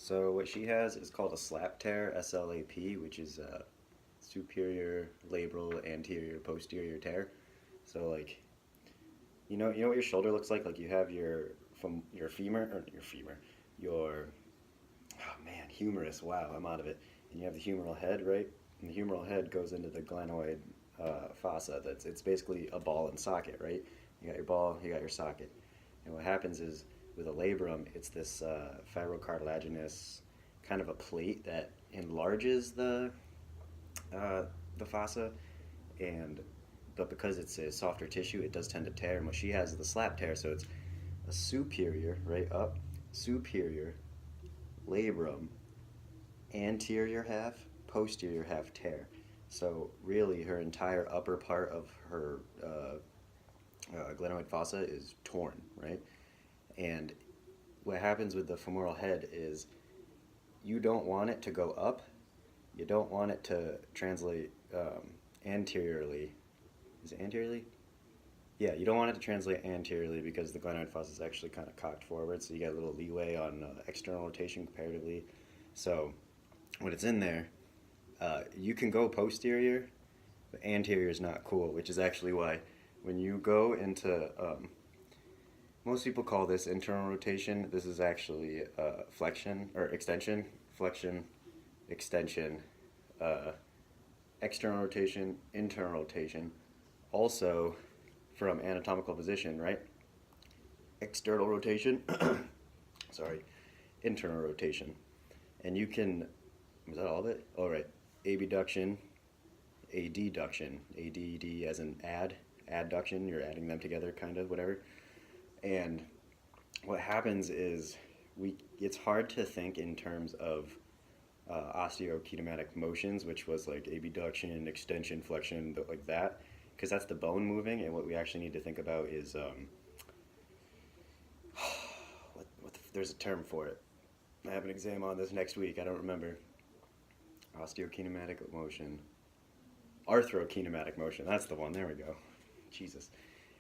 So what she has is called a slap tear, SLAP, which is a superior labral anterior posterior tear. So like you know what your shoulder looks like? Like you have your femur or your femur, your oh man, humerus. Wow, I'm out of it. And you have the humeral head, right? And the humeral head goes into the glenoid fossa. It's basically a ball and socket, right? You got your ball, you got your socket. And what happens is with a labrum, it's this fibrocartilaginous kind of a plate that enlarges uh, the fossa, and but because it's a softer tissue, it does tend to tear. And what she has is the slap tear, so it's a superior, right up, superior labrum, anterior half, posterior half tear. So really, her entire upper part of her glenoid fossa is torn, right? And what happens with the femoral head is you don't want it to go up. You don't want it to translate anteriorly. Is it anteriorly? Yeah, you don't want it to translate anteriorly because the glenoid fossa is actually kind of cocked forward, so you get a little leeway on external rotation comparatively. So when it's in there, you can go posterior, but anterior is not cool, which is actually why when you go into most people call this internal rotation. This is actually flexion or extension, flexion, extension, uh, external rotation, internal rotation. Also, from anatomical position, right? External rotation, sorry, internal rotation. And you can, was that all of it? All right, abduction, adduction, ADD as in adduction, you're adding them together, kind of, whatever. And what happens is it's hard to think in terms of osteokinetic motions, which was like abduction, extension, flexion, like that, because that's the bone moving. And what we actually need to think about is there's a term for it. I have an exam on this next week. I don't remember. Osteokinematic motion, arthrokinematic motion. That's the one. There we go. Jesus.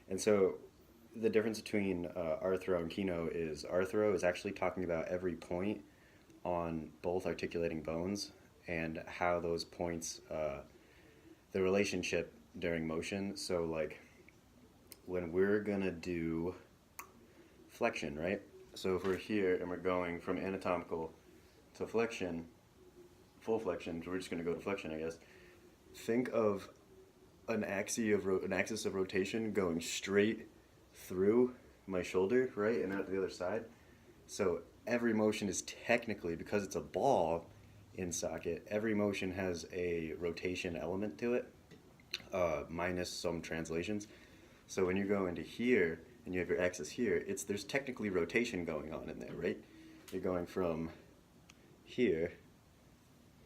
And so the difference between arthro and kino is arthro is actually talking about every point on both articulating bones and how those points, the relationship during motion. So like when we're gonna do flexion, right? So if we're here and we're going from anatomical to flexion, full flexion, we're just gonna go to flexion, I guess. Think of an axis of rotation going straight through my shoulder, right, and out to the other side. So every motion is technically, because it's a ball in socket, every motion has a rotation element to it, minus some translations. So when you go into here and you have your axis here, there's technically rotation going on in there, right? You're going from here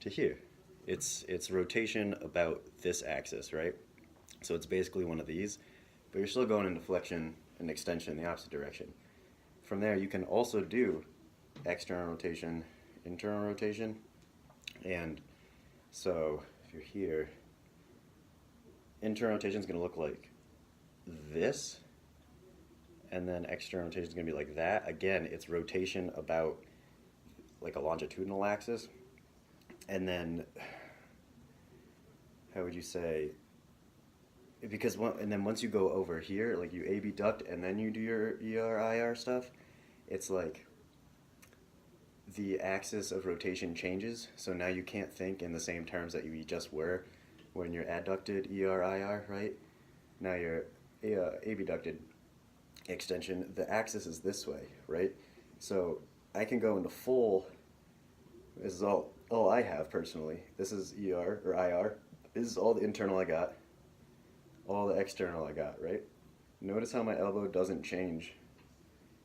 to here. It's rotation about this axis, right? So it's basically one of these, but you're still going into flexion and extension in the opposite direction. From there, you can also do external rotation, internal rotation, and so if you're here, internal rotation is going to look like this, and then external rotation is going to be like that. Again, it's rotation about like a longitudinal axis, and then how would you say? Because and then once you go over here, like you abduct and then you do your ER/IR stuff, it's like the axis of rotation changes. So now you can't think in the same terms that you just were when you're adducted ER/IR, right? Now you're abducted extension. The axis is this way, right? So I can go into full. This is all I have personally. This is ER or IR. This is all the internal I got. All the external I got, right? Notice how my elbow doesn't change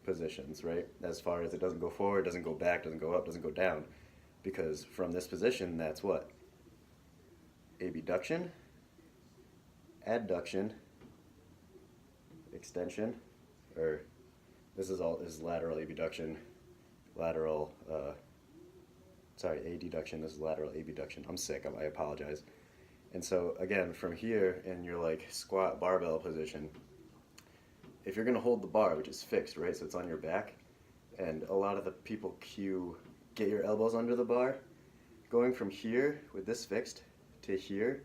positions, right? As far as it doesn't go forward, doesn't go back, doesn't go up, doesn't go down. Because from this position, that's what? Abduction, adduction, extension, or this is lateral abduction, lateral, adduction, this is lateral abduction. I'm sick, I apologize. And so again, from here in your like squat barbell position, if you're gonna hold the bar, which is fixed, right, so it's on your back, and a lot of the people cue get your elbows under the bar, going from here with this fixed to here,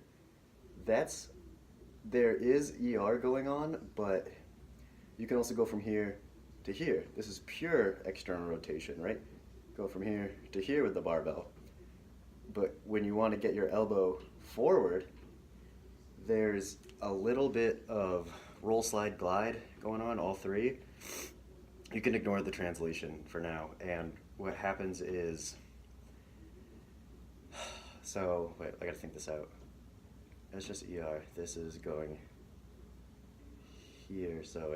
there is ER going on, but you can also go from here to here. This is pure external rotation, right? Go from here to here with the barbell. But when you want to get your elbow forward, there's a little bit of roll, slide, glide going on, all three. You can ignore the translation for now. And what happens is, so, wait, I gotta think this out. That's just ER. This is going here, so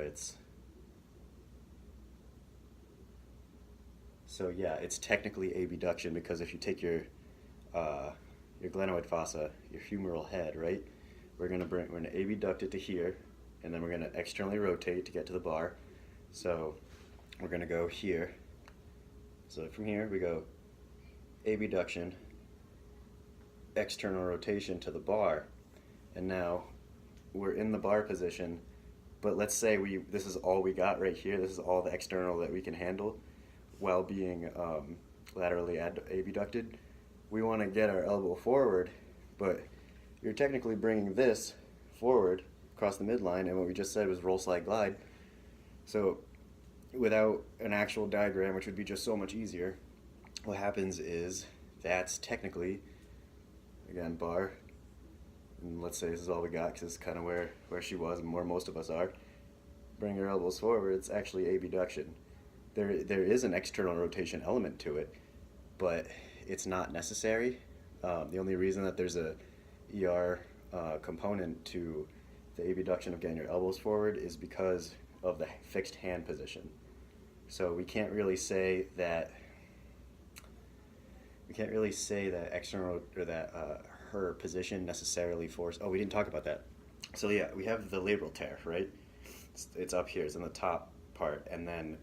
yeah, it's technically abduction, because if you take your glenoid fossa, your humeral head, right? We're gonna abduct it to here, and then we're gonna externally rotate to get to the bar. So we're gonna go here. So from here we go abduction, external rotation to the bar, and now we're in the bar position. But let's say this is all we got right here. This is all the external that we can handle while being laterally abducted. We want to get our elbow forward, but you're technically bringing this forward across the midline, and what we just said was roll, slide, glide. So without an actual diagram, which would be just so much easier, what happens is that's technically, again, bar, and let's say this is all we got because it's kind of where she was and where most of us are. Bring your elbows forward, it's actually abduction. There is an external rotation element to it, but it's not necessary. The only reason that there's a ER component to the abduction of getting your elbows forward is because of the fixed hand position. So we can't really say that external, or that her position necessarily forced. Oh, we didn't talk about that. So yeah, we have the labral tear, right? It's up here, it's in the top part, and then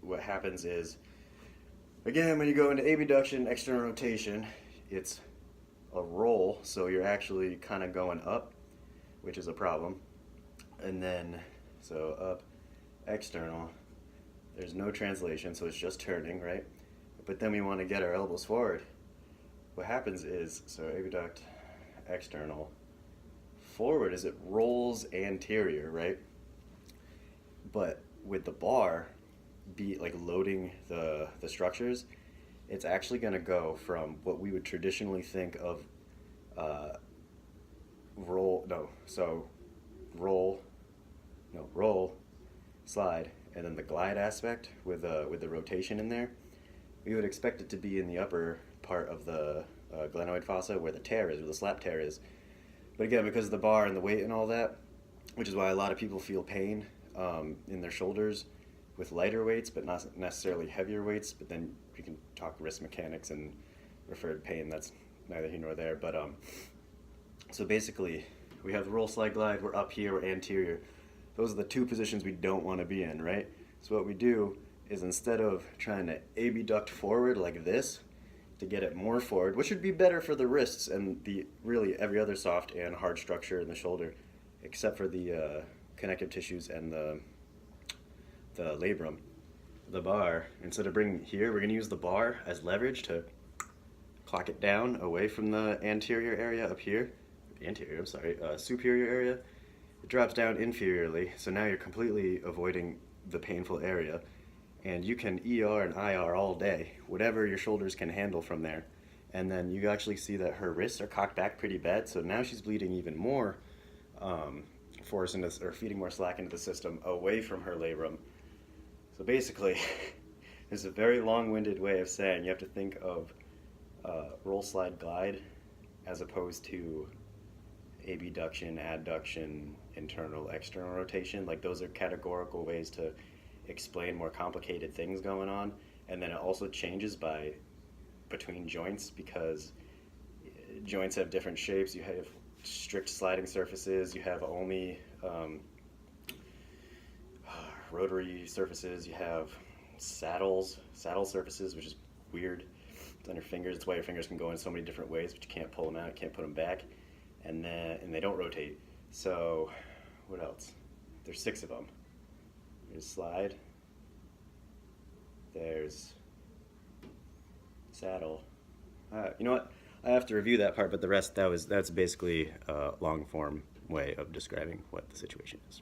what happens is, again, when you go into abduction, external rotation, it's a roll, so you're actually kind of going up, which is a problem. And then, so up, external, there's no translation, so it's just turning, right? But then we want to get our elbows forward. What happens is, so abduct, external, forward is it rolls anterior, right? But with the bar, like loading the structures, it's actually going to go from what we would traditionally think of roll, slide, and then the glide aspect with the rotation in there. We would expect it to be in the upper part of the glenoid fossa where the tear is, where the slap tear is. But again, because of the bar and the weight and all that, which is why a lot of people feel pain in their shoulders with lighter weights, but not necessarily heavier weights. But then you can talk wrist mechanics and referred pain. That's neither here nor there. But so basically, we have the roll, slide, glide. We're up here. We're anterior. Those are the two positions we don't want to be in, right? So what we do is, instead of trying to abduct forward like this to get it more forward, which would be better for the wrists and really every other soft and hard structure in the shoulder, except for the connective tissues and the labrum. The bar, instead of bringing it here, we're going to use the bar as leverage to clock it down away from the anterior area up here. Superior area. It drops down inferiorly, so now you're completely avoiding the painful area. And you can ER and IR all day, whatever your shoulders can handle from there. And then you actually see that her wrists are cocked back pretty bad, so now she's bleeding even more force into, or feeding more slack into the system away from her labrum. So basically, there's a very long-winded way of saying you have to think of roll, slide, glide as opposed to abduction, adduction, internal, external rotation. Like, those are categorical ways to explain more complicated things going on. And then it also changes between joints, because joints have different shapes. You have strict sliding surfaces, you have only rotary surfaces, you have saddle surfaces, which is weird. It's on your fingers. That's why your fingers can go in so many different ways, but you can't pull them out, you can't put them back, and they don't rotate. So what else? There's 6 of them. There's slide, there's Saddle. You know what? I have to review that part, but the rest that's basically a long form way of describing what the situation is.